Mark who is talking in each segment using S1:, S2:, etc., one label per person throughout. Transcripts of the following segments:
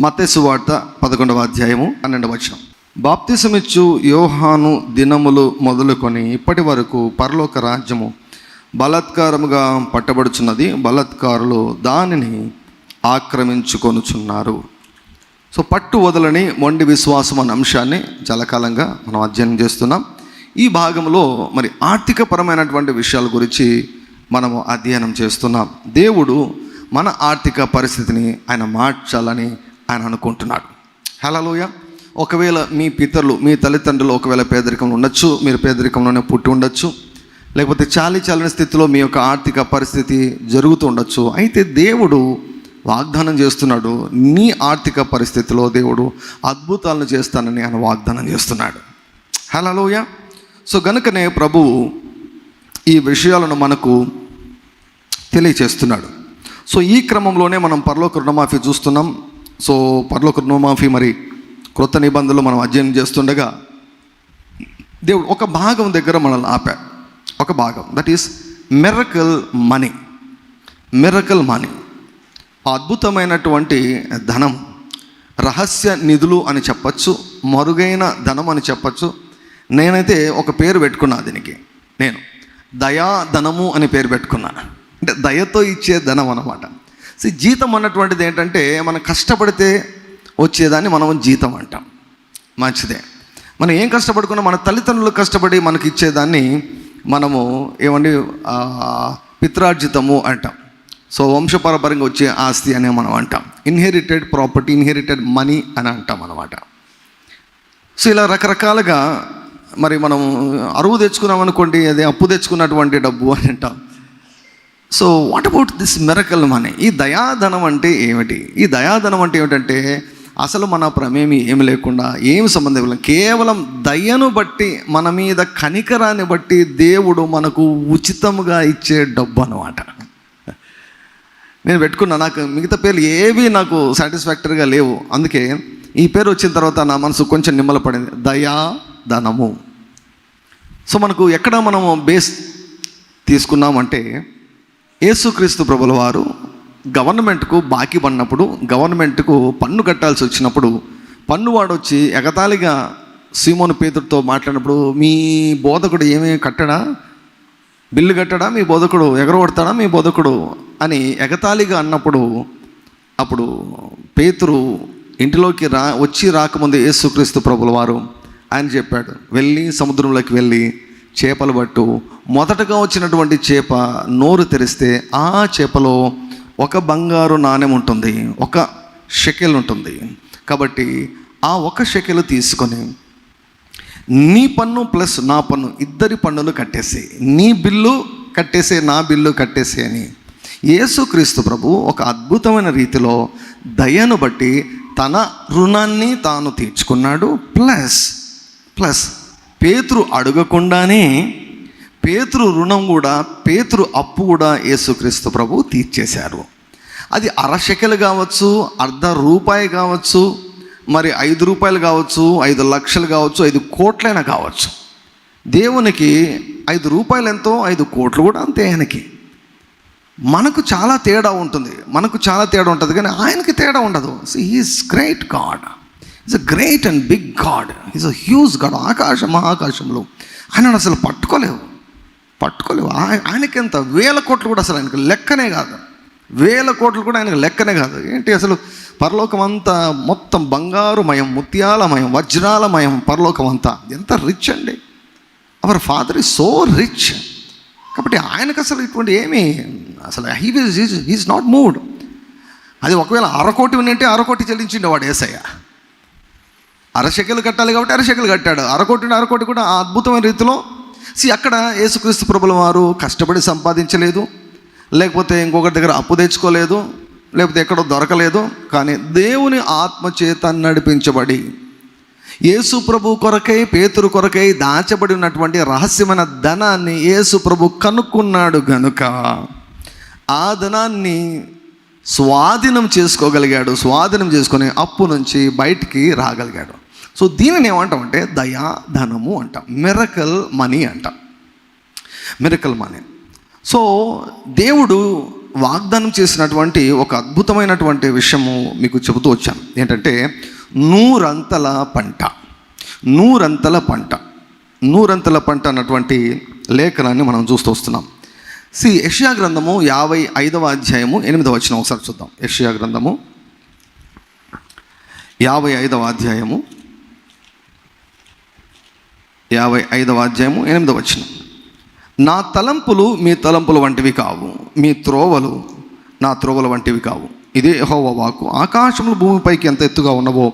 S1: మత్తయి సువార్త 11వ అధ్యాయము 12వ వచనం. బాప్తిసమిచ్చు యోహాను దినములు మొదలుకొని ఇప్పటి వరకు పరలోక రాజ్యము బలాత్కారముగా పట్టబడుచున్నది, బలాత్కారులు దానిని ఆక్రమించుకొనుచున్నారు. సో పట్టు వదలని మొండి విశ్వాసం అనే అంశాన్ని చాలా కాలంగా మనం అధ్యయనం చేస్తున్నాం. ఈ భాగంలో మరి ఆర్థికపరమైనటువంటి విషయాల గురించి మనము అధ్యయనం చేస్తున్నాం. దేవుడు మన ఆర్థిక పరిస్థితిని ఆయన మార్చాలని ఆయన అనుకుంటున్నాడు. హల్లెలూయా. ఒకవేళ మీ పితరులు, మీ తల్లిదండ్రులు ఒకవేళ పేదరికంలో ఉండొచ్చు, మీరు పేదరికంలోనే పుట్టి ఉండొచ్చు, లేకపోతే చాలని స్థితిలో మీ యొక్క ఆర్థిక పరిస్థితి జరుగుతూ ఉండొచ్చు. అయితే దేవుడు వాగ్దానం చేస్తున్నాడు, నీ ఆర్థిక పరిస్థితిలో దేవుడు అద్భుతాలను చేస్తానని ఆయన వాగ్దానం చేస్తున్నాడు. హల్లెలూయా. సో గనుకనే ప్రభువు ఈ విషయాలను మనకు తెలియచేస్తున్నాడు. సో ఈ క్రమంలోనే మనం పరలోక రుణమాఫీ చూస్తున్నాం. సో పరలోక రుణమాఫీ మరి క్రొత్త నిబంధనలు మనం అధ్యయనం చేస్తుండగా దేవుడు ఒక భాగం దగ్గర మనల్ని ఆపాడు. ఒక భాగం, that is miracle money. Miracle money, అద్భుతమైనటువంటి ధనం, రహస్య నిధులు అని చెప్పచ్చు, మరుగైన ధనం అని చెప్పచ్చు. నేనైతే ఒక పేరు పెట్టుకున్నా దీనికి, నేను దయా ధనము అని పేరు పెట్టుకున్నా. అంటే దయతో ఇచ్చే ధనం అన్నమాట. సో జీతం అన్నటువంటిది ఏంటంటే మనం కష్టపడితే వచ్చేదాన్ని మనం జీతం అంటాం. మంచిదే. మనం ఏం కష్టపడుకున్నా మన తల్లిదండ్రులు కష్టపడి మనకి ఇచ్చేదాన్ని మనము ఏమండి పిత్రార్జితము అంటాం. సో వంశపరంపరంగా వచ్చే ఆస్తి అనే మనం అంటాం. ఇన్హెరిటెడ్ ప్రాపర్టీ, ఇన్హెరిటెడ్ మనీ అని అంటాం అన్నమాట. సో ఇలా రకరకాలుగా మరి మనం అరువు తెచ్చుకున్నాం అనుకోండి, అదే అప్పు తెచ్చుకున్నటువంటి డబ్బు అని అంటాం. So what about this miracle money? ఈ దయాధనం అంటే ఏమిటి? ఈ దయాధనం అంటే ఏమిటంటే అసలు మన ప్రమేమి ఏమి లేకుండా, ఏమి సంబంధం లేదు, కేవలం దయను బట్టి, మన మీద కనికరాన్ని బట్టి దేవుడు మనకు ఉచితంగా ఇచ్చే డబ్బు అన్నమాట. నేను పెట్టుకున్నా, నాకు మిగతా పేర్లు ఏవి నాకు సాటిస్ఫాక్టరీగా లేవు. అందుకే ఈ పేరు వచ్చిన తర్వాత నా మనసు కొంచెం నిమ్మలపడింది, దయాధనము. సో మనకు ఎక్కడ మనము బేస్ తీసుకున్నామంటే, యేసుక్రీస్తు ప్రభుల వారు గవర్నమెంట్కు బాకీ పడినప్పుడు, గవర్నమెంట్కు పన్ను కట్టాల్సి వచ్చినప్పుడు, పన్నువాడు వచ్చి ఎగతాళిగా సీమోను పేతురుతో మాట్లాడినప్పుడు, మీ బోధకుడు ఏమేమి కట్టడా, బిల్లు కట్టడా, మీ బోధకుడు ఎగరగొడతాడా మీ బోధకుడు అని ఎగతాళిగా అన్నప్పుడు, అప్పుడు పేతురు ఇంటిలోకి వచ్చి రాకముందు యేసుక్రీస్తు ప్రభుల వారు ఆయన చెప్పాడు, వెళ్ళి సముద్రంలోకి వెళ్ళి చేపలు పట్టు. మొదటగా వచ్చినటువంటి చేప నోరు తెరిస్తే ఆ చేపలో ఒక బంగారు నాణెం ఉంటుంది, ఒక షెకెల్ ఉంటుంది. కాబట్టి ఆ ఒక షెకెల్ తీసుకొని నీ పన్ను ప్లస్ నా పన్ను, ఇద్దరి పన్నులు కట్టేసి, నీ బిల్లు కట్టేసే, నా బిల్లు కట్టేసే అని యేసుక్రీస్తు ప్రభు ఒక అద్భుతమైన రీతిలో దయను బట్టి తన రుణాన్ని తాను తీర్చుకున్నాడు. ప్లస్ పేతురు అడగకుండానే పేతురు రుణం కూడా, పేతురు అప్పు కూడా యేసుక్రీస్తు ప్రభు తీర్చేశారు. అది అరశకెలు కావచ్చు, అర్ధ రూపాయి కావచ్చు, మరి 5 రూపాయలు కావచ్చు, 5 లక్షలు కావచ్చు, 5 కోట్లైనా కావచ్చు. దేవునికి 5 రూపాయలు ఎంతో, 5 కోట్లు కూడా అంతే. ఆయనకి మనకు చాలా తేడా ఉంటుంది, కానీ ఆయనకి తేడా ఉండదు. So he is great God, is a great and big God, is a huge God. మహాకాశంలో ఆయన అసలు పట్టుకోలేవు. ఆయనకి ఎంత 1000 కోట్లు కూడా అసలు ఆయనకు లెక్కనే కాదు. 1000 కోట్లు కూడా ఆయనకు లెక్కనే కాదు. ఏంటి అసలు పరలోకం అంతా మొత్తం బంగారుమయం, ముత్యాలమయం, వజ్రాలమయం. పరలోకం అంతా ఎంత రిచ్ అండి. Our father is so rich. కాబట్టి ఆయనకు అసలు ఇటువంటి ఏమీ అసలు హీఈస్ నాట్ మూవ్డ్. అది ఒకవేళ 1/2 కోటి ఉన్నట్టే 1/2 కోటి చెల్లించిండే వాడు యేసయ్య. 1/2 షెకెలు కట్టాలి కాబట్టి 1/2 షెకెలు కట్టాడు. 1/2 కోటి కూడా ఆ అద్భుతమైన రీతిలో. అక్కడ యేసుక్రీస్తు ప్రభుల వారు కష్టపడి సంపాదించలేదు, లేకపోతే ఇంకొకరి దగ్గర అప్పు తెచ్చుకోలేదు, లేకపోతే ఎక్కడో దొరకలేదు. కానీ దేవుని ఆత్మచేత నడిపించబడి యేసు ప్రభు కొరకై, పేతురు కొరకై దాచబడి ఉన్నటువంటి రహస్యమైన ధనాన్ని యేసు ప్రభు కనుక్కున్నాడు గనుక ఆ ధనాన్ని స్వాధీనం చేసుకోగలిగాడు. స్వాధీనం చేసుకొని అప్పు నుంచి బయటికి రాగలిగాడు. సో దీనిని ఏమంటామంటే దయాధనము అంటాం, మిరకల్ మనీ అంటాం, మిరకల్ మనీ. సో దేవుడు వాగ్దానం చేసినటువంటి ఒక అద్భుతమైనటువంటి విషయము మీకు చెబుతూ వచ్చాను. ఏంటంటే నూరంతల పంట, నూరంతల పంట, నూరంతల పంట అన్నటువంటి లేఖనాన్ని మనం చూస్తూ వస్తున్నాం. యెషయా గ్రంథము 55వ అధ్యాయము 8వ వచనం ఒకసారి చూద్దాం. యెషయా గ్రంథము 55వ అధ్యాయము 8వ వచనం. నా తలంపులు మీ తలంపుల వంటివి కావు, మీ త్రోవలు నా త్రోవల వంటివి కావు. ఇదే యెహోవా వాక్కు. ఆకాశములు భూమిపైకి ఎంత ఎత్తుగా ఉన్నవో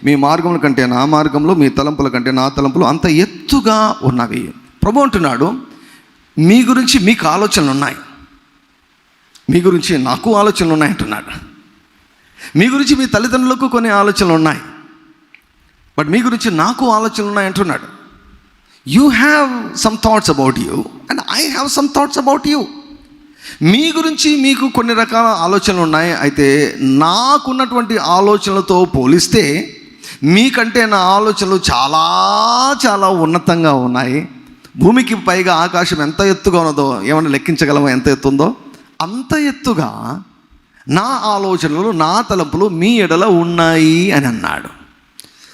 S1: మీ మార్గముల కంటే నా మార్గంలో, మీ తలంపుల కంటే నా తలంపులు అంత ఎత్తుగా ఉన్నవి. ప్రభు అంటున్నాడు, మీ గురించి మీకు ఆలోచనలు ఉన్నాయి, మీ గురించి నాకు ఆలోచనలు ఉన్నాయి అంటున్నాడు. మీ గురించి మీ తల్లిదండ్రులకు కొన్ని ఆలోచనలు ఉన్నాయి, బట్ మీ గురించి నాకు ఆలోచనలు ఉన్నాయి అంటున్నాడు. You have some thoughts about you and I have some thoughts about you. మీ గురించి మీకు కొన్ని రకాల ఆలోచనలు ఉన్నాయి. అయితే నాకున్నటువంటి ఆలోచనలతో పోలిస్తే మీకంటే నా ఆలోచనలు చాలా చాలా ఉన్నతంగా ఉన్నాయి. భూమికి పైగా ఆకాశం ఎంత ఎత్తుగా ఉన్నదో ఏమన్నా లెక్కించగలమో, ఎంత ఎత్తు ఉందో అంత ఎత్తుగా నా ఆలోచనలు, నా తలంపులు మీ ఎడల ఉన్నాయి అని అన్నాడు.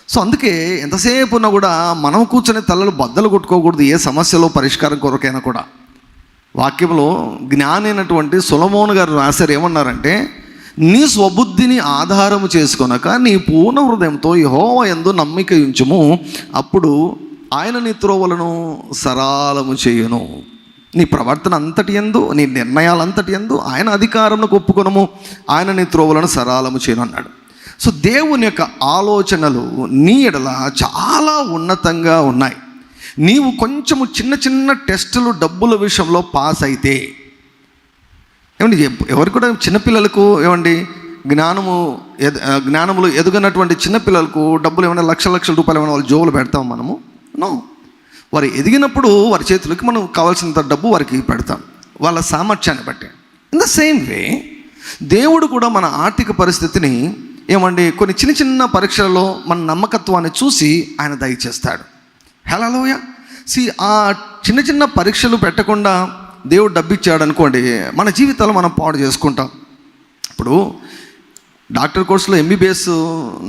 S1: సో అందుకే ఎంతసేపు ఉన్నా కూడా మనం కూర్చొని తలలు బద్దలు కొట్టుకోకూడదు. ఏ సమస్యలో పరిష్కారం కొరకైనా కూడా వాక్యంలో జ్ఞాని అయినటువంటి సొలొమోను గారు రాశారు. ఏమన్నారంటే, నీ స్వబుద్ధిని ఆధారము చేసుకొనక నీ పూర్ణ హృదయంతో యెహోవా యందు నమ్మిక ఉంచుము, అప్పుడు ఆయన నీ త్రోవలను సరళము చేయును. నీ ప్రవర్తన అంతటి యందు, నీ నిర్ణయాలంతటి యందు ఆయన అధికారంలో ఒప్పుకొనము, ఆయన నీ త్రోవలను సరళము చేయను అన్నాడు. సో దేవుని యొక్క ఆలోచనలు నీ ఎడల చాలా ఉన్నతంగా ఉన్నాయి. నీవు కొంచెము చిన్న చిన్న టెస్టులు డబ్బుల విషయంలో పాస్ అయితే, ఏమండి ఎవరు కూడా చిన్నపిల్లలకు ఏమండి జ్ఞానములు ఎదుగునటువంటి చిన్నపిల్లలకు డబ్బులు ఏమైనా లక్షల రూపాయలు ఏమైనా వాళ్ళ జోబులు పెడతాం మనము? నో. వారు ఎదిగినప్పుడు వారి చేతులకి మనం కావాల్సినంత డబ్బు వారికి పెడతాం, వాళ్ళ సామర్థ్యాన్ని బట్టి. ఇన్ ద సేమ్ వే దేవుడు కూడా మన ఆర్థిక పరిస్థితిని ఏమండి కొన్ని చిన్న చిన్న పరీక్షలలో మన నమ్మకత్వాన్ని చూసి ఆయన దయచేస్తాడు. హల్లెలూయా. ఆ చిన్న చిన్న పరీక్షలు పెట్టకుండా దేవుడు డబ్బిచ్చాడు అనుకోండి, మన జీవితాలు మనం పాడు చేసుకుంటాం. ఇప్పుడు డాక్టర్ కోర్సులో MBBS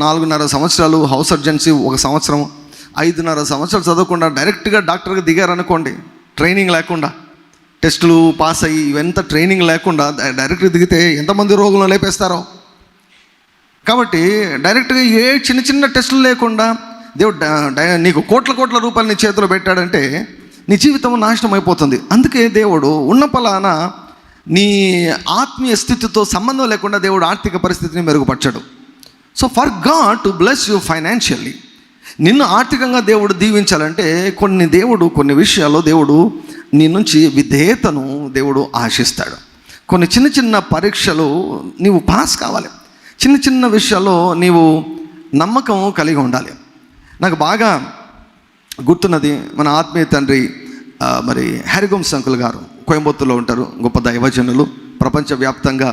S1: 4.5 సంవత్సరాలు, హౌస్ సర్జన్సీ 1 సంవత్సరం, 5.5 సంవత్సరాలు చదవకుండా డైరెక్ట్గా డాక్టర్గా దిగారనుకోండి, ట్రైనింగ్ లేకుండా, టెస్టులు పాస్ అయ్యి ఇవంతా ట్రైనింగ్ లేకుండా డైరెక్ట్గా దిగితే ఎంతమంది రోగులను లేపేస్తారో. కాబట్టి డైరెక్ట్గా ఏ చిన్న చిన్న టెస్టులు లేకుండా దేవుడు నీకు కోట్ల రూపాయలు నీ చేతిలో పెట్టాడంటే నీ జీవితం నాశనం అయిపోతుంది. అందుకే దేవుడు ఉన్న పలాన నీ ఆత్మీయ స్థితితో సంబంధం లేకుండా దేవుడు ఆర్థిక పరిస్థితిని మెరుగుపరచడు. So for God to bless you financially, నిన్ను ఆర్థికంగా దేవుడు దీవించాలంటే కొన్ని విషయాల్లో దేవుడు నీ నుంచి విధేయతను దేవుడు ఆశిస్తాడు. కొన్ని చిన్న చిన్న పరీక్షలు నీవు పాస్ కావాలి. చిన్న చిన్న విషయాల్లో నీవు నమ్మకం కలిగి ఉండాలి. నాకు బాగా గుర్తున్నది, మన ఆత్మీయ తండ్రి మరి హ్యారిగోమ్స్ అంకుల్ గారు కోయంబత్తూరులో ఉంటారు. గొప్ప దైవజనులు, ప్రపంచవ్యాప్తంగా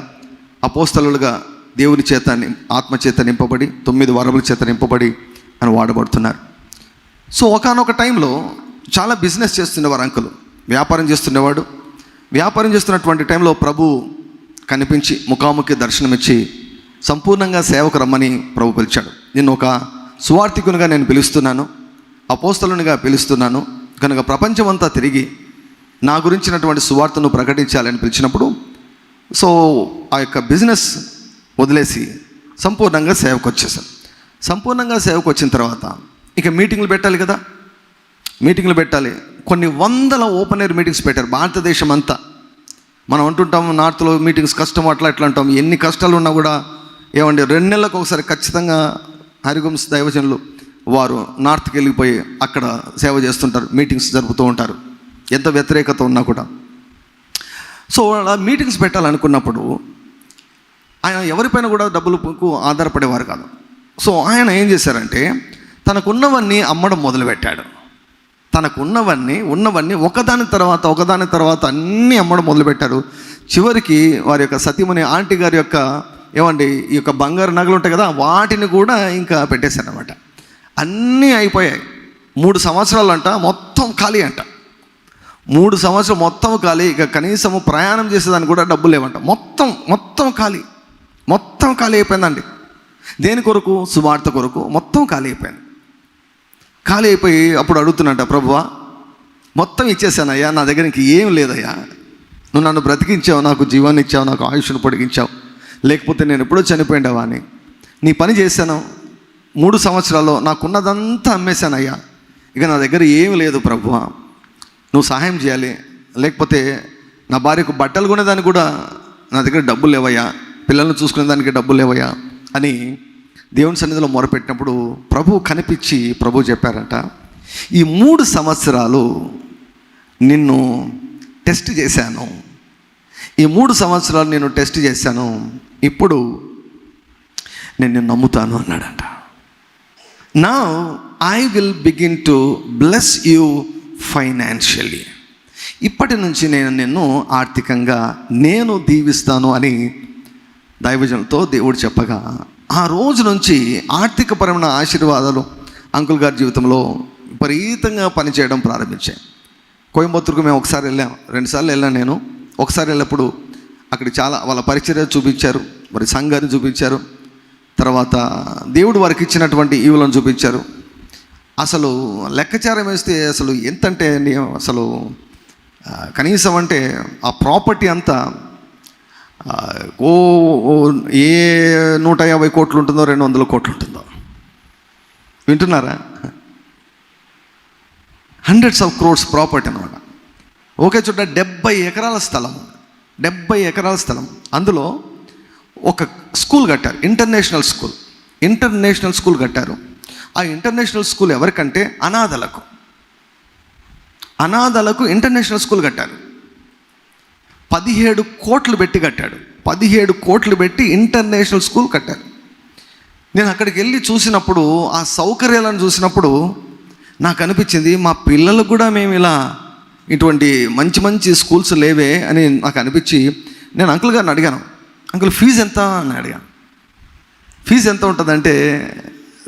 S1: అపోస్తలులుగా దేవుని చేత ఆత్మచేత నింపబడి 9 వరముల చేత నింపబడి అని వాడబడుతున్నారు. సో ఒకానొక టైంలో చాలా బిజినెస్ చేస్తుండేవారు అంకుల్, వ్యాపారం చేస్తుండేవాడు. వ్యాపారం చేస్తున్నటువంటి టైంలో ప్రభు కనిపించి ముఖాముఖి దర్శనమిచ్చి సంపూర్ణంగా సేవకు రమ్మని ప్రభు పిలిచాడు. నిన్ను ఒక సువార్థికునిగా నేను పిలుస్తున్నాను, అపోస్తలునిగా పిలుస్తున్నాను కనుక ప్రపంచమంతా తిరిగి నా గురించినటువంటి సువార్తను ప్రకటించాలని పిలిచినప్పుడు, సో ఆ యొక్క బిజినెస్ వదిలేసి సంపూర్ణంగా సేవకు వచ్చేసాను. సంపూర్ణంగా సేవకు వచ్చిన తర్వాత ఇక మీటింగ్లు పెట్టాలి కదా, మీటింగ్లు పెట్టాలి. కొన్ని 100 ఓపెన్ ఎయిర్ మీటింగ్స్ పెట్టారు భారతదేశం అంతా. మనం అంటుంటాము నార్త్లో మీటింగ్స్ కష్టం, అట్లా అంటాం. ఎన్ని కష్టాలు ఉన్నా కూడా ఏమండి 2 నెలలకు ఒకసారి ఖచ్చితంగా హరిగోమ్స్ దైవజనులు వారు నార్త్కి వెళ్ళిపోయి అక్కడ సేవ చేస్తుంటారు, మీటింగ్స్ జరుపుతూ ఉంటారు, ఎంత వ్యతిరేకత ఉన్నా కూడా. సో అలా మీటింగ్స్ పెట్టాలనుకున్నప్పుడు ఆయన ఎవరిపైన కూడా డబ్బులకు ఆధారపడేవారు కాదు. సో ఆయన ఏం చేశారంటే తనకున్నవన్నీ అమ్మడం మొదలుపెట్టాడు. ఉన్నవన్నీ ఒకదాని తర్వాత అన్నీ అమ్మడం మొదలుపెట్టారు. చివరికి వారి యొక్క సతీమణి ఆంటీ గారి యొక్క ఏమండి ఈ యొక్క బంగారు నగలు ఉంటాయి కదా, వాటిని కూడా ఇంకా పెట్టేశారు అనమాట. అన్నీ అయిపోయాయి. 3 సంవత్సరాలు అంట మొత్తం ఖాళీ అంట. 3 సంవత్సరాలు మొత్తం ఖాళీ. ఇక కనీసము ప్రయాణం చేసేదానికి కూడా డబ్బులు లేవంట. మొత్తం ఖాళీ అయిపోయిందండి. దేని కొరకు? సువార్త కొరకు మొత్తం ఖాళీ అయిపోయింది. ఖాళీ అయిపోయి అప్పుడు అడుగుతున్నట్ట, ప్రభువా మొత్తం ఇచ్చేసానయ్యా, నా దగ్గర ఇంక ఏం లేదయ్యా, నువ్వు నన్ను బ్రతికించావు, నాకు జీవాన్ని ఇచ్చావు, నాకు ఆయుష్ను పొడిగించావు, లేకపోతే నేను ఎప్పుడో చనిపోయిండావా అని నీ పని చేశాను. 3 సంవత్సరాల్లో నాకున్నదంతా అమ్మేశానయ్యా, ఇక నా దగ్గర ఏం లేదు ప్రభువా, నువ్వు సహాయం చేయాలి, లేకపోతే నా భార్యకు బట్టలు కొనేదానికి కూడా నా దగ్గర డబ్బులు లేవయ్యా, పిల్లల్ని చూసుకునే దానికి డబ్బులు లేవయ్యా అని దేవుని సన్నిధిలో మొరపెట్టినప్పుడు ప్రభు కనిపించి ప్రభు చెప్పారట, ఈ 3 సంవత్సరాలు నిన్ను టెస్ట్ చేశాను, ఈ 3 సంవత్సరాలు నేను టెస్ట్ చేశాను, ఇప్పుడు నేను నిన్ను నమ్ముతాను అన్నాడంట. Now I will begin to bless you financially. ఇప్పటి నుంచి నేను నిన్ను ఆర్థికంగా నేను దీవిస్తాను అని దైవజనులతో దేవుడు చెప్పగా, ఆ రోజు నుంచి ఆర్థికపరమైన ఆశీర్వాదాలు అంకుల్ గారి జీవితంలో విపరీతంగా పనిచేయడం ప్రారంభించాయి. కోయంబత్తూరుకు మేము ఒకసారి వెళ్ళాం, 2 సార్లు వెళ్ళాను నేను. ఒకసారి వెళ్ళినప్పుడు అక్కడ చాలా వాళ్ళ పరిచర్య చూపించారు, మరి సంఘాన్ని చూపించారు, తర్వాత దేవుడు వారికి ఇచ్చినటువంటి ఈవులను చూపించారు. అసలు లెక్కచారం వేస్తే అసలు ఎంతంటే అసలు కనీసం అంటే ఆ ప్రాపర్టీ అంతా ఏ 150 కోట్లు ఉంటుందో 200 కోట్లు ఉంటుందో, వింటున్నారా? హండ్రెడ్స్ ఆఫ్ క్రోర్స్ ప్రాపర్టీ అనమాట. ఒకే చోట 70 ఎకరాల స్థలం, 70 ఎకరాల స్థలం. అందులో ఒక స్కూల్ కట్టారు, ఇంటర్నేషనల్ స్కూల్ కట్టారు. ఆ ఇంటర్నేషనల్ స్కూల్ ఎవరికంటే అనాథలకు ఇంటర్నేషనల్ స్కూల్ కట్టారు. 17 కోట్లు పెట్టి కట్టాడు. 17 కోట్లు పెట్టి ఇంటర్నేషనల్ స్కూల్ కట్టారు. నేను అక్కడికి వెళ్ళి చూసినప్పుడు, ఆ సౌకర్యాలను చూసినప్పుడు నాకు అనిపించింది, మా పిల్లలకు కూడా మేము ఇలా ఇటువంటి మంచి స్కూల్స్ లేవే అని నాకు అనిపించి నేను అంకుల్ గారిని అడిగాను, అంకుల్ ఫీజు ఎంత అని అడిగాను. ఫీజు ఎంత ఉంటుందంటే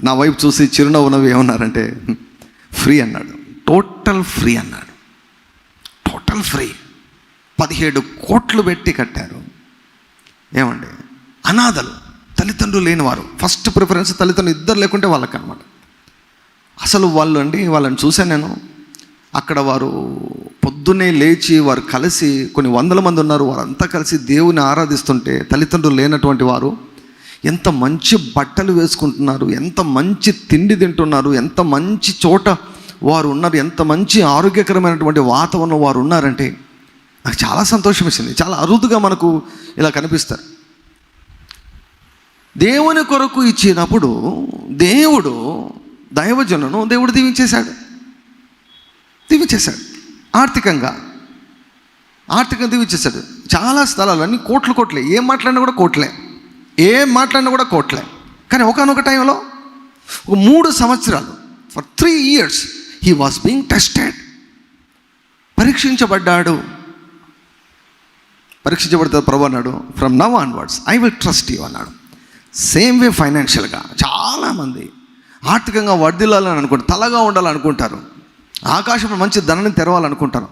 S1: నా వైపు చూసి చిరునవ్వు నవ్వు ఏమన్నారంటే ఫ్రీ అన్నాడు. టోటల్ ఫ్రీ అన్నాడు. Total free. 17 కోట్లు పెట్టి కట్టారు. ఏమండి, అనాథలు, తల్లిదండ్రులు లేనివారు. ఫస్ట్ ప్రిఫరెన్స్ తల్లిదండ్రులు ఇద్దరు లేకుంటే వాళ్ళకి అనమాట. అసలు వాళ్ళని చూశాను నేను. అక్కడ వారు పొద్దున్నే లేచి వారు కలిసి, కొన్ని 100 మంది ఉన్నారు, వారంతా కలిసి దేవుని ఆరాధిస్తుంటే తల్లిదండ్రులు లేనటువంటి వారు ఎంత మంచి బట్టలు వేసుకుంటున్నారు, ఎంత మంచి తిండి తింటున్నారు, ఎంత మంచి చోట వారు ఉన్నారు, ఎంత మంచి ఆరోగ్యకరమైనటువంటి వాతావరణం వారు ఉన్నారంటే నాకు చాలా సంతోషం వేసింది. చాలా అరుదుగా మనకు ఇలా కనిపిస్తారు. దేవుని కొరకు ఇచ్చినప్పుడు దేవుడు దైవజనులను దేవుడు దీవించేశాడు. ఆర్థికంగా దీవించేశాడు. చాలా స్థలాలన్నీ కోట్లే. ఏం మాట్లాడినా కూడా కోట్లే. కానీ ఒకానొక టైంలో ఒక 3 సంవత్సరాలు, for 3 years he was being tested. పరీక్షించబడ్డాడు. ప్రభు అన్నాడు, from now onwards I will trust you అన్నాడు. సేమ్ వే ఫైనాన్షియల్గా చాలామంది ఆర్థికంగా వర్ధిల్లాలని అనుకుంటారు, తలగా ఉండాలనుకుంటారు, ఆకాశంలో మంచి ధనాన్ని తెరవాలనుకుంటారు.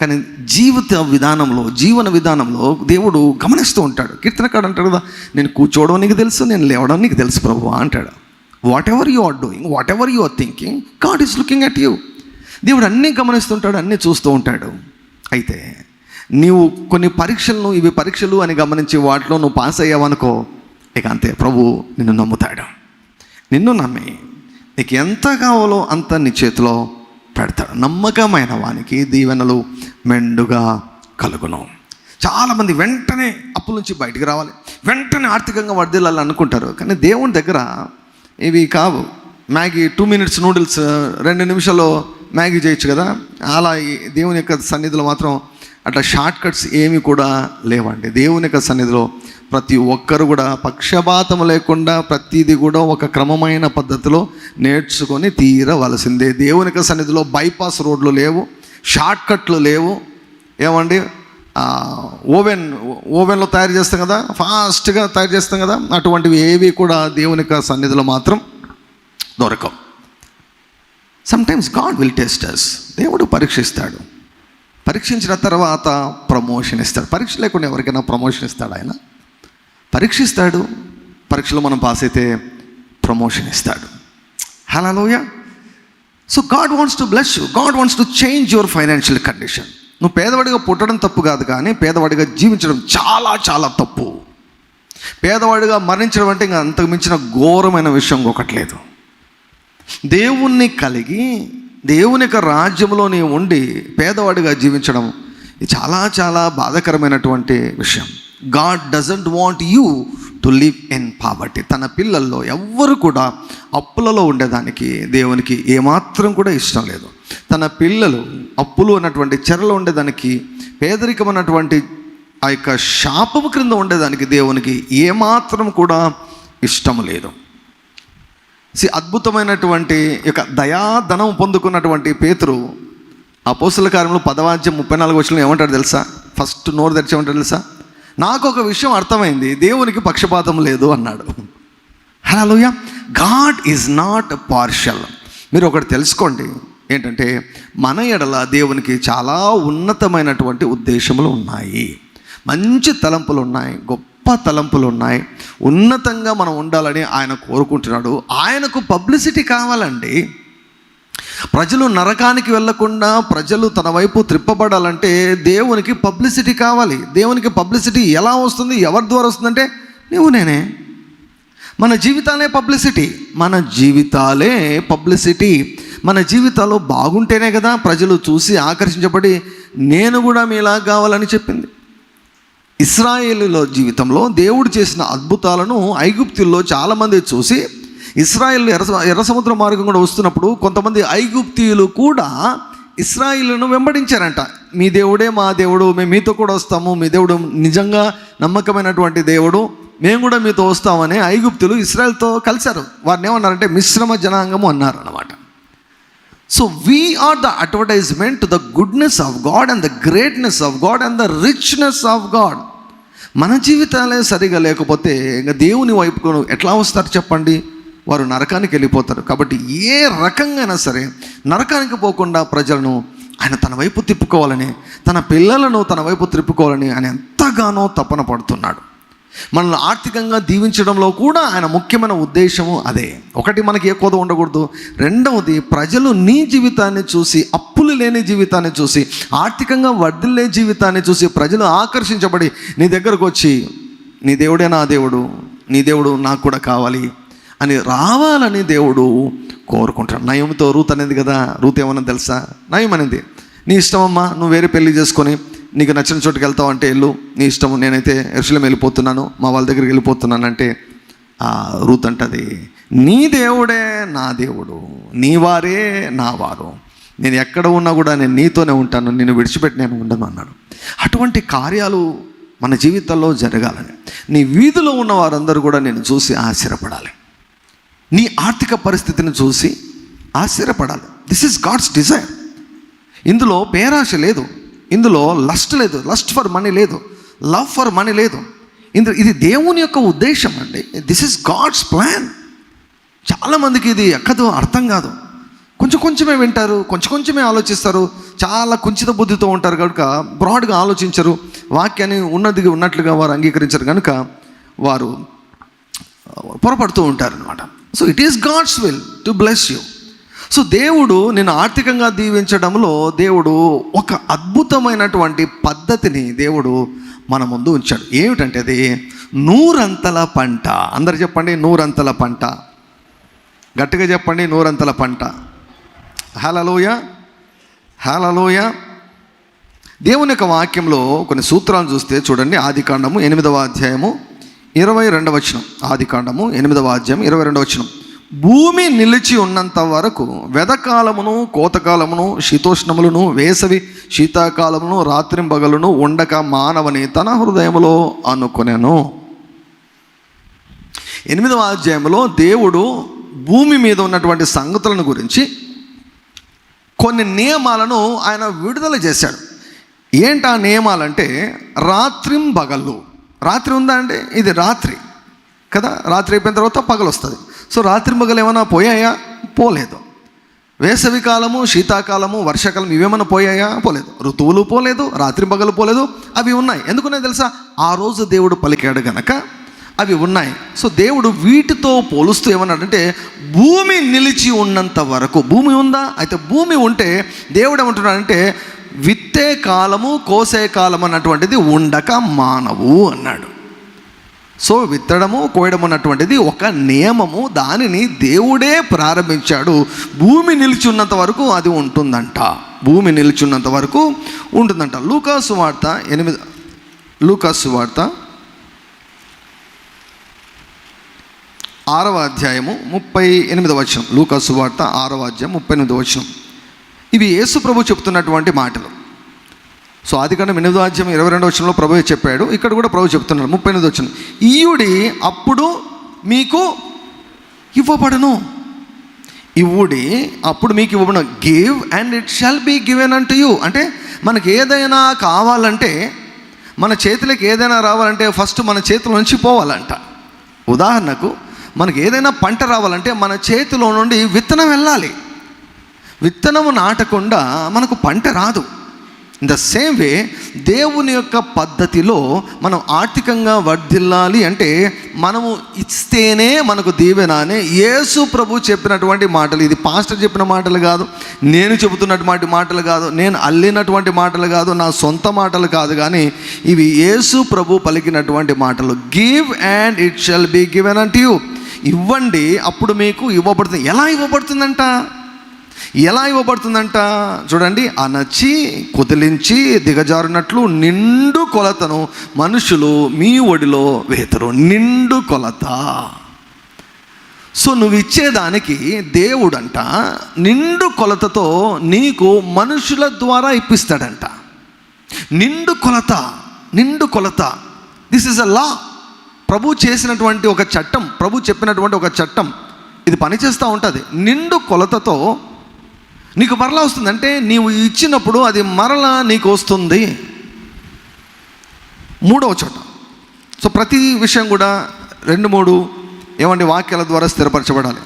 S1: కానీ జీవన విధానంలో దేవుడు గమనిస్తూ ఉంటాడు. కీర్తనకాడు అంటాడు కదా, నేను కూర్చోవడం నీకు తెలుసు, నేను లేవడం నీకు తెలుసు ప్రభు అంటాడు. Whatever you are doing, whatever you are thinking, God is looking at you. దేవుడు అన్నీ గమనిస్తుంటాడు, అన్నీ చూస్తూ ఉంటాడు. అయితే నీవు కొన్ని పరీక్షలను, ఇవి పరీక్షలు అని గమనించి వాటిలో నువ్వు పాస్ అయ్యావనుకో, ఇక అంతే, ప్రభు నిన్ను నమ్ముతాడు. నిన్ను నమ్మి నీకు ఎంత కావాలో అంత నీ చేతిలో పెడతాడు. నమ్మకమైన వానికి దీవెనలు మెండుగా కలుగును. చాలామంది వెంటనే అప్పుల నుంచి బయటికి రావాలి, వెంటనే ఆర్థికంగా వర్ధిల్లాలి అనుకుంటారు. కానీ దేవుని దగ్గర ఇవి కావు. మ్యాగీ 2 minutes నూడిల్స్ 2 నిమిషాల్లో మ్యాగీ చేయొచ్చు కదా, అలా దేవుని యొక్క సన్నిధిలో మాత్రం అట్లా షార్ట్ కట్స్ ఏమి కూడా లేవండి. దేవుని యొక్క సన్నిధిలో ప్రతి ఒక్కరు కూడా పక్షపాతం లేకుండా ప్రతిదీ కూడా ఒక క్రమమైన పద్ధతిలో నేర్చుకొని తీరవలసిందే. దేవుని యొక్క సన్నిధిలో బైపాస్ రోడ్లు లేవు, షార్ట్ కట్లు లేవు. ఏమండి, ఓవెన్లో తయారు చేస్తాం కదా, ఫాస్ట్గా తయారు చేస్తాం కదా, అటువంటివి ఏవి కూడా దేవుని యొక్క సన్నిధిలో మాత్రం దొరకవు. Sometimes God will test us. దేవుడు పరీక్షిస్తాడు. పరీక్షించిన తర్వాత ప్రమోషన్ ఇస్తాడు. పరీక్ష లేకుండా ఎవరికైనా ప్రమోషన్ ఇస్తాడు ఆయన? పరీక్ష ఇస్తాడు, పరీక్షలో మనం పాస్ అయితే ప్రమోషన్ ఇస్తాడు. Hallelujah. So God wants to bless you, God wants to change your financial condition. నువ్వు పేదవాడిగా పుట్టడం తప్పు కాదు, కానీ పేదవాడిగా జీవించడం చాలా చాలా తప్పు. పేదవాడిగా మరణించడం అంటే ఇంకా అంతకు మించిన ఘోరమైన విషయం ఒకటి లేదు. దేవుణ్ణి కలిగి దేవుని యొక్క రాజ్యంలోనే ఉండి పేదవాడిగా జీవించడం ఇది చాలా చాలా బాధాకరమైనటువంటి విషయం. God doesn't want you to live in poverty. తన పిల్లల్లో ఎవ్వరు కూడా అప్పులలో ఉండేదానికి దేవునికి ఏమాత్రం కూడా ఇష్టం లేదు. తన పిల్లలు అప్పులు అన్నటువంటి చెరలో ఉండేదానికి, పేదరికం అన్నటువంటి ఆ యొక్క శాపము క్రింద ఉండేదానికి దేవునికి ఏమాత్రం కూడా ఇష్టం లేదు. అద్భుతమైనటువంటి యొక్క దయాధనం పొందుకున్నటువంటి పేతురు అపోస్తల కార్యములు 10:34 ఏమంటాడు తెలుసా? ఫస్ట్ నోరు తెరిచి ఏమంటాడు తెలుసా? నాకు ఒక విషయం అర్థమైంది, దేవునికి పక్షపాతం లేదు అన్నాడు. Hallelujah. God is not partial. మీరు ఒకటి తెలుసుకోండి, ఏంటంటే మన ఎడల దేవునికి చాలా ఉన్నతమైనటువంటి ఉద్దేశములు ఉన్నాయి, మంచి తలంపులు ఉన్నాయి, గొప్ప తలంపులు ఉన్నాయి. ఉన్నతంగా మనం ఉండాలని ఆయన కోరుకుంటున్నాడు. ఆయనకు పబ్లిసిటీ కావాలండి. ప్రజలు నరకానికి వెళ్ళకుండా ప్రజలు తన వైపు త్రిప్పబడాలంటే దేవునికి పబ్లిసిటీ కావాలి. దేవునికి పబ్లిసిటీ ఎలా వస్తుంది, ఎవరి ద్వారా వస్తుందంటే నువ్వు నేనే. మన జీవితాలే పబ్లిసిటీ, మన జీవితాలే పబ్లిసిటీ. మన జీవితాలు బాగుంటేనే కదా ప్రజలు చూసి ఆకర్షించబడి నేను కూడా మీలా కావాలని చెప్పింది. ఇశ్రాయేలుల జీవితంలో దేవుడు చేసిన అద్భుతాలను ఐగుప్తుల్లో చాలామంది చూసి ఇశ్రాయేలు ఎర్ర సముద్ర మార్గం కూడా వస్తున్నప్పుడు కొంతమంది ఐగుప్తీయులు కూడా ఇశ్రాయేలును వెంబడించారంట. మీ దేవుడే మా దేవుడు, మేము మీతో కూడా వస్తాము, మీ దేవుడు నిజంగా నమ్మకమైనటువంటి దేవుడు, మేము కూడా మీతో వస్తామని ఐగుప్తులు ఇశ్రాయేలుతో కలిశారు. వారిని ఏమన్నారంటే మిశ్రమ జనాంగము అన్నారు అన్నమాట. So we are the advertisement to the goodness of God and the greatness of God and the richness of God. మన జీవితాలే సరిగా లేకపోతే ఇంకా దేవుని వైపుకు ఎట్లా వస్తారు చెప్పండి? వారు నరకానికి వెళ్ళిపోతారు. కాబట్టి ఏ రకంగా సరే నరకానికి పోకుండా ప్రజలను ఆయన తన వైపు తిప్పుకోవాలని, తన పిల్లలను తన వైపు తిప్పుకోవాలని ఆయన ఎంతగానో తపన పడుతున్నాడు. మనల్ని ఆర్థికంగా దీవించడంలో కూడా ఆయన ముఖ్యమైన ఉద్దేశము అదే. ఒకటి, మనకి ఏ కోద ఉండకూడదు. రెండవది, ప్రజలు నీ జీవితాన్ని చూసి, అప్పులు లేని జీవితాన్ని చూసి, ఆర్థికంగా వర్ధిల్లే జీవితాన్ని చూసి ప్రజలు ఆకర్షించబడి నీ దగ్గరకు వచ్చి నీ దేవుడే నా దేవుడు, నీ దేవుడు నాకు కూడా కావాలి అని రావాలని దేవుడు కోరుకుంటాడు. నయముతో రూత్ అనేది కదా, రూత్ ఏమన్నా తెలుసా? నయం అనేది, నీ ఇష్టమమ్మా, నువ్వు వేరే పెళ్లి చేసుకొని నీకు నచ్చిన చోటుకి వెళ్తావు అంటే వెళ్ళు, నీ ఇష్టము, నేనైతే యెరూషలేము వెళ్ళిపోతున్నాను, మా వాళ్ళ దగ్గరికి వెళ్ళిపోతున్నానంటే రూత్ అంటది, నీ దేవుడే నా దేవుడు, నీ వారే నా వారు, నేను ఎక్కడ ఉన్నా కూడా నేను నీతోనే ఉంటాను, నిన్ను విడిచిపెట్టి నేను ఉండను అన్నాడు. అటువంటి కార్యాలు మన జీవితంలో జరగాలని, నీ వీధిలో ఉన్న వారందరూ కూడా నేను చూసి ఆశ్చర్యపడాలి, నీ ఆర్థిక పరిస్థితిని చూసి ఆశ్చర్యపడాలి. This is God's desire. ఇందులో పేరాశ లేదు, ఇందులో లస్ట్ లేదు, లస్ట్ ఫర్ మనీ లేదు, లవ్ ఫర్ మనీ లేదు. ఇది దేవుని యొక్క ఉద్దేశం అండి. This is God's plan. చాలామందికి ఇది ఎక్కదో అర్థం కాదు. కొంచెం కొంచెమే వింటారు, కొంచెం కొంచెమే ఆలోచిస్తారు, చాలా కుంచిత బుద్ధితో ఉంటారు కనుక బ్రాడ్గా ఆలోచించరు, వాక్యాన్ని ఉన్నది ఉన్నట్లుగా వారు అంగీకరించరు కనుక వారు పొరపడుతూ ఉంటారు అనమాట. So it is God's will to bless you. So దేవుడు నిన్ను ఆర్థికంగా దీవించడంలో దేవుడు ఒక అద్భుతమైనటువంటి పద్ధతిని దేవుడు మన ముందు ఉంచాడు. ఏమిటంటే అది నూరంతల పంట. అందరు చెప్పండి, నూరంతల పంట. గట్టిగా చెప్పండి, నూరంతల పంట. హల్లెలూయా, హల్లెలూయా. దేవుని యొక్క వాక్యంలో కొన్ని సూత్రాలు చూస్తే చూడండి. ఆదికాండము 8:22. ఆదికాండము 8:22. భూమి నిలిచి ఉన్నంత వరకు వెదకాలమును కోతకాలమును శీతోష్ణములను వేసవి శీతాకాలమును రాత్రింబగలును ఉండక మానవని తన హృదయములో అనుకొనెను. 8వ దేవుడు భూమి మీద ఉన్నటువంటి సంగతులను గురించి కొన్ని నియమాలను ఆయన విడుదల చేశాడు. ఏంటి ఆ నియమాలంటే రాత్రింబగళ్ళు. రాత్రి ఉందా అంటే ఇది రాత్రి కదా, రాత్రి అయిపోయిన తర్వాత పగలు వస్తుంది. సో రాత్రింబగలు ఏమైనా పోయాయా? పోలేదు. వేసవి కాలము, శీతాకాలము, వర్షాకాలం ఇవేమైనా పోయాయా? పోలేదు. ఋతువులు పోలేదు, రాత్రి పగలు పోలేదు, అవి ఉన్నాయి. ఎందుకున్నాయి తెలుసా? ఆ రోజు దేవుడు పలికాడు గనక అవి ఉన్నాయి. సో దేవుడు వీటితో పోలుస్తూ ఏమన్నాడంటే, భూమి నిలిచి ఉన్నంత వరకు. భూమి ఉందా? అయితే భూమి ఉంటే దేవుడు ఏమంటున్నాడంటే, విత్తే కాలము, కోసే కాలం అన్నటువంటిది ఉండక మానవు అన్నాడు. సో విత్తడము, కోయడం అన్నటువంటిది ఒక నియమము. దానిని దేవుడే ప్రారంభించాడు. భూమి నిలిచి ఉన్నంత వరకు అది ఉంటుందంట. భూమి నిలిచి ఉన్నంత వరకు ఉంటుందంట. లూకాసు వార్త 6వ అధ్యాయము 38వ వచనం. లూకాసు వార్త 6వ అధ్యాయం 38వ వచనం. ఇవి యేసు ప్రభు చెప్తున్నటువంటి మాటలు. సో ఆదికాండం 8వ అధ్యాయం 22వ వచనంలో ప్రభువే చెప్పాడు. ఇక్కడ కూడా ప్రభు చెప్తున్నాడు 38వ వచనం. ఇయ్యుడి అప్పుడు మీకు ఇవ్వబడును. ఇవ్వుడి అప్పుడు మీకు ఇవ్వబడును. Give and it shall be given unto you. అంటే మనకి ఏదైనా కావాలంటే, మన చేతిలోకి ఏదైనా రావాలంటే ఫస్ట్ మన చేతిలో నుంచి పోవాలంట. ఉదాహరణకు మనకి ఏదైనా పంట రావాలంటే మన చేతిలో నుండి విత్తనం వెళ్ళాలి. విత్తనము నాటకుండా మనకు పంట రాదు. ఇన్ ద సేమ్ వే దేవుని యొక్క పద్ధతిలో మనం ఆర్థికంగా వర్ధిల్లాలి అంటే మనము ఇస్తేనే మనకు దీవెన అని యేసు ప్రభు చెప్పినటువంటి మాటలు. ఇది పాస్టర్ చెప్పిన మాటలు కాదు, నేను చెబుతున్నటువంటి మాటలు కాదు, నేను అల్లినటువంటి మాటలు కాదు, నా సొంత మాటలు కాదు, కానీ ఇవి యేసు ప్రభు పలికినటువంటి మాటలు. Give and it shall be given unto you. ఇవ్వండి అప్పుడు మీకు ఇవ్వబడుతుంది. ఎలా ఇవ్వబడుతుందంట? చూడండి, అణచి కుదిలించి దిగజారునట్లు నిండు కొలతను మనుషులు మీ ఒడిలో వేతురు. నిండు కొలత. సో నువ్వు ఇచ్చేదానికి దేవుడంట నిండు కొలతతో నీకు మనుషుల ద్వారా ఇప్పిస్తాడంట. నిండు కొలత. దిస్ ఇస్ అ లా. ప్రభు చేసినటువంటి ఒక చట్టం, ప్రభు చెప్పినటువంటి ఒక చట్టం. ఇది పనిచేస్తూ ఉంటుంది. నిండు కొలతతో నీకు మరలా వస్తుంది. అంటే నీవు ఇచ్చినప్పుడు అది మరలా నీకు వస్తుంది. 3వ చోట. సో ప్రతి విషయం కూడా 2-3 వాక్యాల ద్వారా స్థిరపరచబడాలి.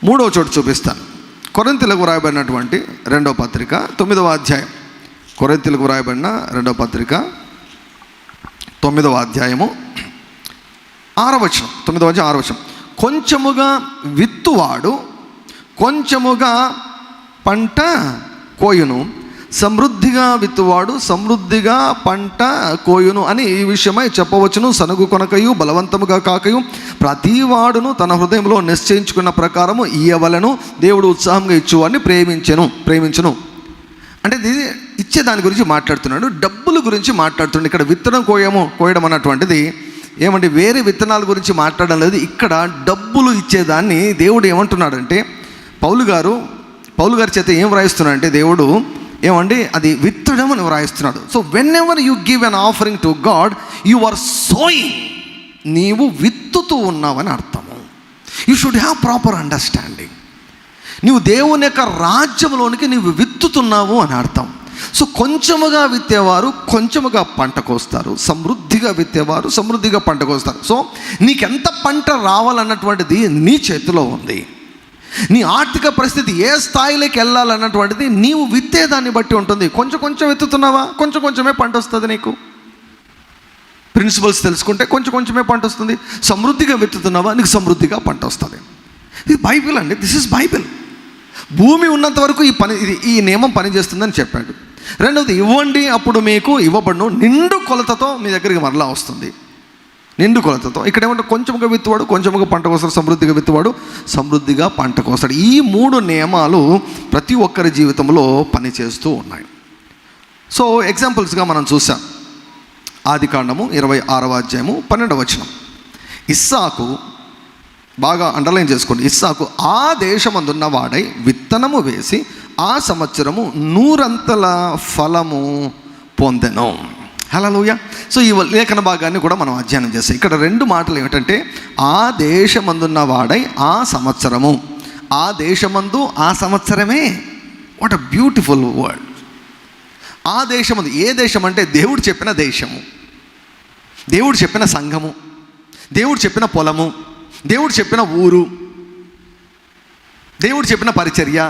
S1: 3వ చోట చూపిస్తాను. కొరింథీయులకు వ్రాయబడినటువంటి 2వ పత్రిక 9వ అధ్యాయం. కొరింథీయులకు వ్రాయబడిన 2వ పత్రిక 9వ అధ్యాయము 6వ వచనం. 9వ అధ్యాయం 6వ వచనం. కొంచెముగా విత్తువాడు కొంచెముగా పంట కోయును, సమృద్ధిగా విత్తువాడు సమృద్ధిగా పంట కోయును అని ఈ విషయమై చెప్పవచ్చును. సనుగు కొనకయు బలవంతముగా కాకయు ప్రతివాడును తన హృదయంలో నిశ్చయించుకున్న ప్రకారము ఇయ్యవలను, దేవుడు ఉత్సాహంగా ఇచ్చువాడిని ప్రేమించును. అంటే ఇది ఇచ్చే దాని గురించి మాట్లాడుతున్నాడు, డబ్బుల గురించి మాట్లాడుతున్నాడు. ఇక్కడ విత్తనం కోయడం అన్నటువంటిది ఏమంటే వేరే విత్తనాల గురించి మాట్లాడడం లేదు. ఇక్కడ డబ్బులు ఇచ్చేదాన్ని దేవుడు ఏమంటున్నాడంటే, పౌలు గారి చేత ఏం వ్రాయిస్తున్నాడంటే దేవుడు అది విత్తడం అని వ్రాయిస్తున్నాడు. So whenever you give an offering to God, you are sowing. నీవు విత్తుతూ ఉన్నావని అర్థము. You should have proper understanding. నీవు దేవుని యొక్క రాజ్యంలోనికి నీవు విత్తుతున్నావు అని అర్థం. సో కొంచెముగా విత్తేవారు కొంచెముగా పంట కోస్తారు, సమృద్ధిగా విత్తేవారు సమృద్ధిగా పంట కోస్తారు. సో నీకెంత పంట రావాలన్నటువంటిది నీ చేతిలో ఉంది. నీ ఆర్థిక పరిస్థితి ఏ స్థాయిలోకి వెళ్ళాలన్నటువంటిది నీవు విత్తేదాన్ని బట్టి ఉంటుంది. కొంచెం విత్తుతున్నావా, కొంచెమే పంట వస్తుంది. నీకు ప్రిన్సిపల్స్ తెలుసుకుంటే కొంచెమే పంట వస్తుంది. సమృద్ధిగా విత్తుతున్నావా, నీకు సమృద్ధిగా పంట వస్తుంది. ఇది బైబిల్ అండి. This is Bible. భూమి ఉన్నంత వరకు ఈ నియమం పనిచేస్తుందని చెప్పాడు. రెండవది, ఇవ్వండి అప్పుడు మీకు ఇవ్వబడును, నిండు కొలతతో మీ దగ్గరికి మరలా వస్తుంది. నిండు కొలతతో. ఇక్కడ ఏమంటే కొంచెముగా విత్తువాడు కొంచెముగా పంట కోస్తాడు, సమృద్ధిగా విత్తువాడు సమృద్ధిగా పంట కోస్తాడు. ఈ 3 నియమాలు ప్రతి ఒక్కరి జీవితంలో పనిచేస్తూ ఉన్నాయి. సో ఎగ్జాంపుల్స్గా మనం చూసాం. ఆదికాండము 26వ అధ్యాయము 12వ వచనం. ఇస్సాకు, బాగా అండర్లైన్ చేసుకోండి, ఇస్సాకు ఆ దేశమందున్న వాడై విత్తనము వేసి ఆ సంవత్సరము 100 ఫలము పొందెను. హల్లెలూయా. సో ఈ లేఖన భాగాన్ని కూడా మనం అధ్యయనం చేస్తాం. ఇక్కడ 2 మాటలు ఏమిటంటే, ఆ దేశమందున్న వాడై ఆ సంవత్సరము. ఆ దేశమందు ఆ సంవత్సరమే. What a beautiful word. ఆ దేశమందు. ఏ దేశం అంటే దేవుడు చెప్పిన దేశము, దేవుడు చెప్పిన సంఘము, దేవుడు చెప్పిన పొలము, దేవుడు చెప్పిన ఊరు, దేవుడు చెప్పిన పరిచర్య,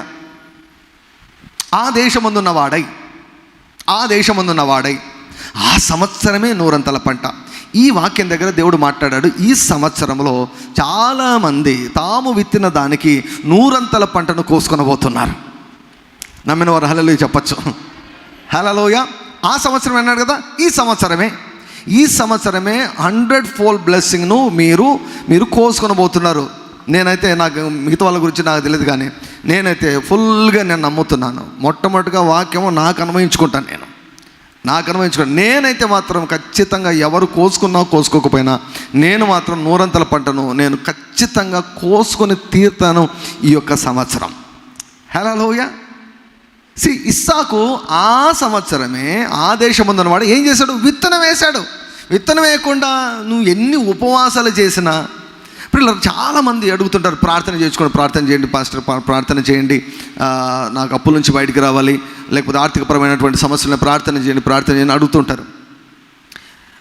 S1: ఆ దేశమందున్న వాడై ఆ సంవత్సరమే 100 పంట. ఈ వాక్యం దగ్గర దేవుడు మాట్లాడాడు. ఈ సంవత్సరంలో చాలామంది తాము విత్తిన దానికి 100 పంటను కోసుకొనబోతున్నారు. నమ్మిన వారు హల్లెలూయా చెప్పచ్చు. హల్లెలూయా. ఆ సంవత్సరం అన్నాడు కదా, ఈ సంవత్సరమే 100-fold బ్లెస్సింగ్ను మీరు కోసుకొనబోతున్నారు. నేనైతే, నాకు మిగతా వాళ్ళ గురించి నాకు తెలియదు, కానీ నేనైతే ఫుల్గా నేను నమ్ముతున్నాను. మొట్టమొదటిగా వాక్యము నాకు అన్వయించుకుంటాను. నేనైతే మాత్రం ఖచ్చితంగా ఎవరు కోసుకోకపోయినా నేను మాత్రం 100 పంటను నేను ఖచ్చితంగా కోసుకొని తీరుతాను ఈ యొక్క సంవత్సరం. హల్లెలూయా. ఇస్సాకు ఆ సంవత్సరమే ఆ దేశమందున్నవాడు ఏం చేశాడు? విత్తనం వేశాడు. విత్తనం వేయకుండా నువ్వు ఎన్ని ఉపవాసాలు చేసినా, ఇప్పుడు చాలామంది అడుగుతుంటారు, ప్రార్థన చేయండి పాస్టర్, ప్రార్థన చేయండి, నాకు అప్పుల నుంచి బయటికి రావాలి, లేకపోతే ఆర్థికపరమైనటువంటి సమస్యలను ప్రార్థన చేయండి అడుగుతుంటారు.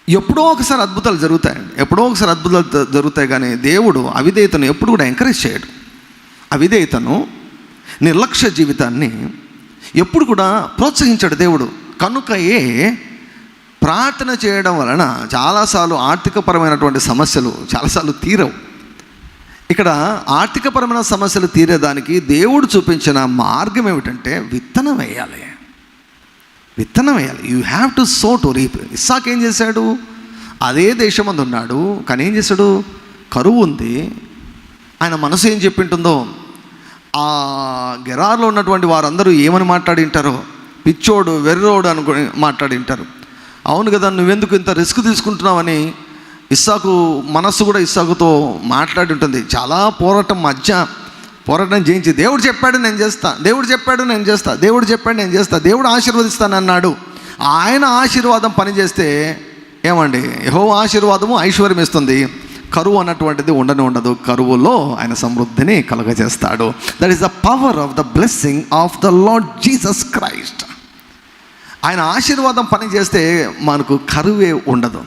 S1: ఎప్పుడో ఒకసారి అద్భుతాలు జరుగుతాయి, కానీ దేవుడు అవిధేయతను ఎప్పుడు కూడా ఎంకరేజ్ చేయడు. అవిధేయతను, నిర్లక్ష్య జీవితాన్ని ఎప్పుడు కూడా ప్రోత్సహించాడు దేవుడు. కనుకయే ప్రార్థన చేయడం వలన చాలాసార్లు ఆర్థికపరమైనటువంటి సమస్యలు చాలాసార్లు తీరవు. ఇక్కడ ఆర్థికపరమైన సమస్యలు తీరేదానికి దేవుడు చూపించిన మార్గం ఏమిటంటే విత్తనం వేయాలి. You have to sow to reap. ఇస్సాకు ఏం చేశాడు? అదే దేశమందు ఉన్నాడు, కానీ ఏం చేశాడు? కరువు ఉంది. ఆయన మనసు ఏం చెప్పింటుందో, ఆ గెరార్లో ఉన్నటువంటి వారందరూ ఏమని మాట్లాడింటారో, పిచ్చోడు వెర్రోడు అనుకుని మాట్లాడింటారు. అవును కదా, నువ్వెందుకు ఇంత రిస్క్ తీసుకుంటున్నావని ఇస్సాకు మనస్సు కూడా ఇస్సాకుతో మాట్లాడి ఉంటుంది. చాలా పోరాటం చేయించి దేవుడు చెప్పాడు నేను చేస్తా, దేవుడు ఆశీర్వదిస్తానన్నాడు. ఆయన ఆశీర్వాదం పనిచేస్తే ఏమండి, యెహోవా ఆశీర్వాదము ఐశ్వర్యం ఇస్తుంది. కరువు అన్నటువంటిది ఉండదు. కరువులో ఆయన సమృద్ధిని కలుగజేస్తాడు. That is the power of the blessing of the Lord Jesus Christ. ఆయన ఆశీర్వాదం పనిచేస్తే మనకు కరువే ఉండదు.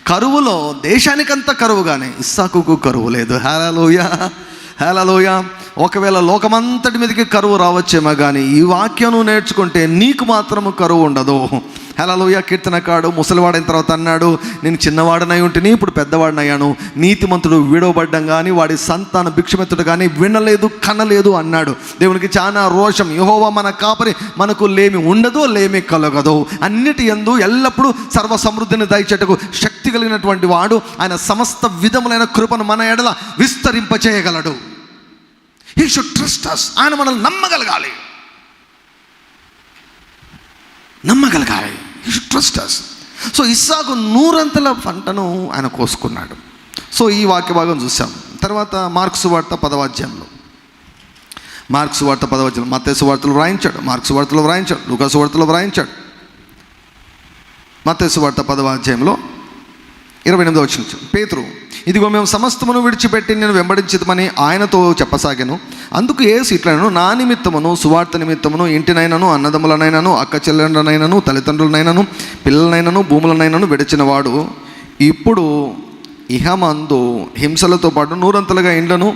S1: కరువులో దేశానికంతా కరువు, కానీ ఇస్సాకుకు కరువు లేదు. హల్లెలూయా. ఒకవేళ లోకమంతటి మీదకి కరువు రావచ్చేమో, కానీ ఈ వాక్యం నేర్చుకుంటే నీకు మాత్రము కరువు ఉండదు. హల్లెలూయా. కీర్తనకాడు ముసలివాడైన తర్వాత అన్నాడు, నేను చిన్నవాడనై ఉంటేనే ఇప్పుడు పెద్దవాడినయ్యాను. నీతిమంతుడు విడవబడ్డం కానీ వాడి సంతాన భిక్షమెత్తుడు కానీ వినలేదు కనలేదు అన్నాడు. దేవునికి చాలా రోషం. యెహోవా మన కాపరి, మనకు లేమి ఉండదు, లేమి కలగదు. అన్నిటి యందు ఎల్లప్పుడూ సర్వ సమృద్ధిని దయచేటకు శక్తి కలిగినటువంటి వాడు. ఆయన సమస్త విధములైన కృపను మన ఎడల విస్తరింపచేయగలడు. He should trust us. ఆయన మనల్ని నమ్మగలగాలి. He should trust us. So ఇస్సాకు 100 పంటను ఆయన కోసుకున్నాడు. సో ఈ వాక్య భాగం చూసాం. తర్వాత మార్కు సువార్త 10వ అధ్యాయంలో, మత్తయి సువార్తలో వ్రాయించాడు, మార్కు సువార్తలో వ్రాయించాడు, లూకా సువార్తలో వ్రాయించాడు. మత్తయి సువార్త 10వ అధ్యాయంలో 28వ వచనం, పేతురు, ఇదిగో మేము సమస్తమును విడిచిపెట్టి నేను వెంబడించితమని ఆయనతో చెప్పసాగాను. అందుకు యేసు ఇట్లనెను, నా నిమిత్తమును సువార్త నిమిత్తమును ఇంటినైనను అన్నదమ్ములనైనను అక్క చెల్లెండ్రనైనను తల్లిదండ్రులనైనను పిల్లలనైనను భూములనైనను విడిచిన వాడు ఇప్పుడు ఇహమందు హింసలతో పాటు 100 ఇండ్లను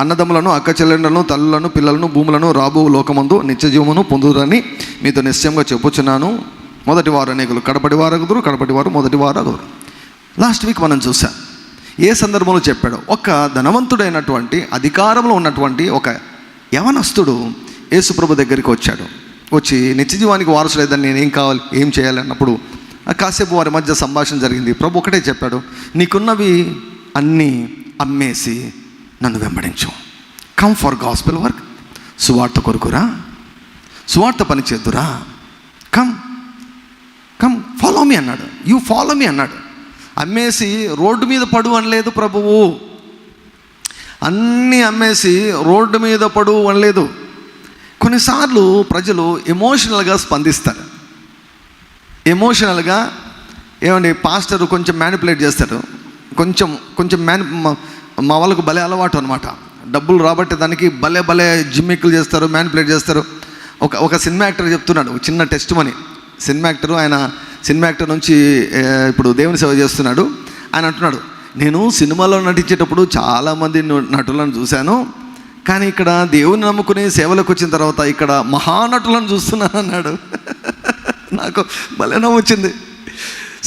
S1: అన్నదమ్ములను అక్క చెల్లెండ్లను తల్లులను పిల్లలను భూములను రాబో లోకమందు నిత్యజీవమును పొందురని మీతో నిశ్చయంగా చెప్పుచున్నాను. మొదటి వారు అనేకులు కడపటి వారగుదురు, కడపటి వారు మొదటి వారగుదురు. లాస్ట్ వీక్ మనం చూసాం ఏ సందర్భంలో చెప్పాడు. ఒక ధనవంతుడైనటువంటి అధికారంలో ఉన్నటువంటి ఒక యవనస్తుడు యేసుప్రభు దగ్గరికి వచ్చి నిత్యజీవానికి వారసులేదని నేనేం కావాలి, ఏం చేయాలి అన్నప్పుడు కాసేపు వారి మధ్య సంభాషణ జరిగింది. ప్రభు ఒకటే చెప్పాడు, నీకున్నవి అన్నీ అమ్మేసి నన్ను వెంబడించు. Come for gospel work. సువార్త కొరకురా, సువార్త పని చేద్దురా, కమ్ ఫాలో మీ అన్నాడు. యూ ఫాలో మీ అన్నాడు. అమ్మేసి రోడ్డు మీద పడు అనలేదు ప్రభువు. అన్నీ అమ్మేసి రోడ్డు మీద పడు అనలేదు. కొన్నిసార్లు ప్రజలు ఎమోషనల్గా స్పందిస్తారు. ఎమోషనల్గా ఏమండి, పాస్టర్ కొంచెం మ్యానిపులేట్ చేస్తారు. కొంచెం మా వాళ్ళకు భలే అలవాటు అనమాట. డబ్బులు రాబట్టే దానికి భలే జిమ్మిక్కులు చేస్తారు, మ్యానిపులేట్ చేస్తారు. ఒక సినిమా యాక్టర్ చెప్తున్నాడు, చిన్న టెస్ట్ మనీ. సినిమా యాక్టర్ నుంచి ఇప్పుడు దేవుని సేవ చేస్తున్నాడు. ఆయన అంటున్నాడు, నేను సినిమాలో నటించేటప్పుడు చాలామంది నటులను చూశాను, కానీ ఇక్కడ దేవుని నమ్ముకుని సేవలకు వచ్చిన తర్వాత ఇక్కడ మహానటులను చూస్తున్నాను అన్నాడు. నాకు భలే నవ్వొచ్చింది.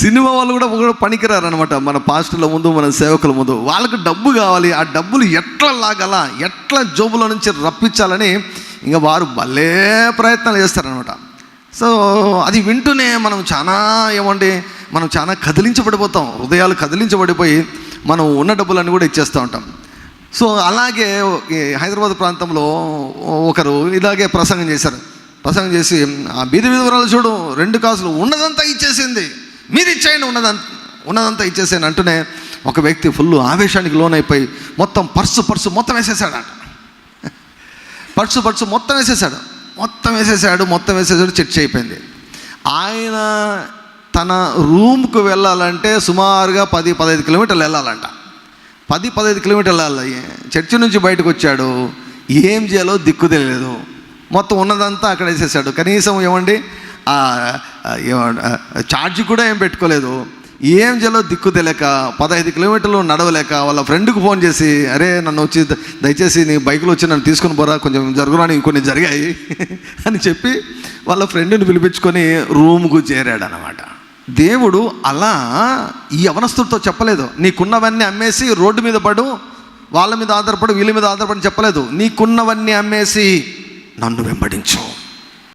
S1: సినిమా వాళ్ళు కూడా పనికిరారు అనమాట మన పాస్టర్ల ముందు, మన సేవకుల ముందు. వాళ్ళకి డబ్బు కావాలి, ఆ డబ్బులు ఎట్లా లాగాల, ఎట్లా జోబుల నుంచి రప్పించాలని ఇంకా వారు భలే ప్రయత్నాలు చేస్తారనమాట. సో అది వింటూనే మనం చాలా కదిలించబడిపోతాం, హృదయాలు కదిలించబడిపోయి మనం ఉన్న డబ్బులన్నీ కూడా ఇచ్చేస్తూ ఉంటాం. సో అలాగే హైదరాబాద్ ప్రాంతంలో ఒకరు ఇలాగే ప్రసంగం చేసి ఆ బీది విధవరాలు చూడు 2 కాసులు ఉన్నదంతా ఇచ్చేసింది, మీరు ఇచ్చేయండి, ఉన్నదంతా ఇచ్చేసాను అంటూనే ఒక వ్యక్తి ఫుల్ ఆవేశానికి లోనైపోయి మొత్తం పర్సు మొత్తం వేసేసాడట. పర్సు మొత్తం వేసేసాడు. చర్చ అయిపోయింది. ఆయన తన రూమ్కు వెళ్ళాలంటే సుమారుగా 10-15 కిలోమీటర్లు వెళ్ళాలంట. 10-15 కిలోమీటర్లు వెళ్ళాలి. చర్చి నుంచి బయటకు వచ్చాడు, ఏం చేయాలో దిక్కు తెలియలేదు. మొత్తం ఉన్నదంతా అక్కడ వేసేసాడు. కనీసం ఛార్జ్ కూడా ఏం పెట్టుకోలేదు. ఏం చేయాలో దిక్కు తెలియక 15 కిలోమీటర్లు నడవలేక వాళ్ళ ఫ్రెండ్కి ఫోన్ చేసి, అరే నన్ను వచ్చి దయచేసి నీ బైక్లో వచ్చి నన్ను తీసుకుని పోరా, కొంచెం జరుగురాని ఇంకొన్ని జరిగాయి అని చెప్పి వాళ్ళ ఫ్రెండ్ని పిలిపించుకొని రూమ్కు చేరాడు అన్నమాట. దేవుడు అలా ఈ యవనస్తుడితో చెప్పలేదు, నీకున్నవన్నీ అమ్మేసి రోడ్డు మీద పడు, వాళ్ళ మీద ఆధారపడు, వీళ్ళ మీద ఆధారపడి చెప్పలేదు. నీకున్నవన్నీ అమ్మేసి నన్ను వెంబడించు.